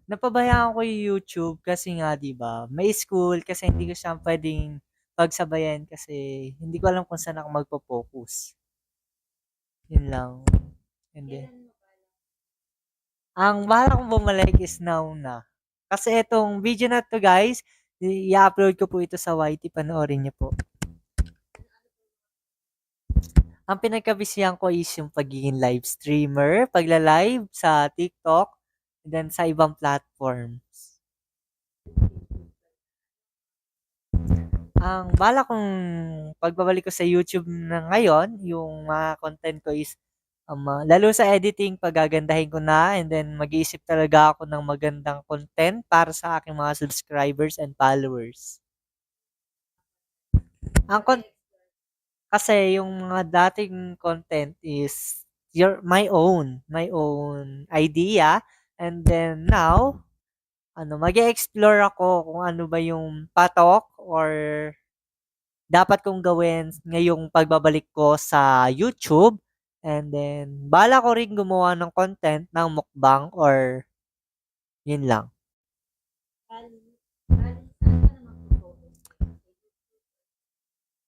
Napabayaan ko yung YouTube kasi nga 'di ba, may school kasi hindi ko siya puwedeng pagsabayan kasi hindi ko alam kung saan ako magfo-focus, yun lang. And then ang balak kong bumalik is now na. Kasi itong video na 'to guys, i-upload ko po ito sa YT, panoorin niyo po. Ang pinagkabisihan ko is yung pagiging live streamer, pagla-live sa TikTok, and then sa ibang platforms. Ang balak kong pagbabalik ko sa YouTube na ngayon, yung mga content ko is lalo sa editing, pagagandahin ko na and then mag-iisip talaga ako ng magandang content para sa aking mga subscribers and followers. Ang kasi yung mga dating content is my own idea, and then now mag-e-explore ako kung ano ba yung patok or dapat kong gawin ngayong pagbabalik ko sa YouTube, and then balak ko rin gumawa ng content ng mukbang or yun lang.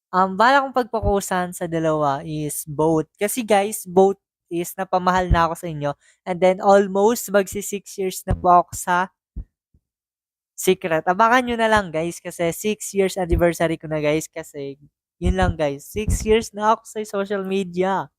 Balak kong pag-fokusan sa dalawa is both. Kasi guys, both is napamahal na ako sa inyo. And then almost magsi 6 years na po ako sa Secret. Abangan nyo na lang guys kasi 6 years anniversary ko na guys kasi yun lang guys. 6 years na ako sa social media.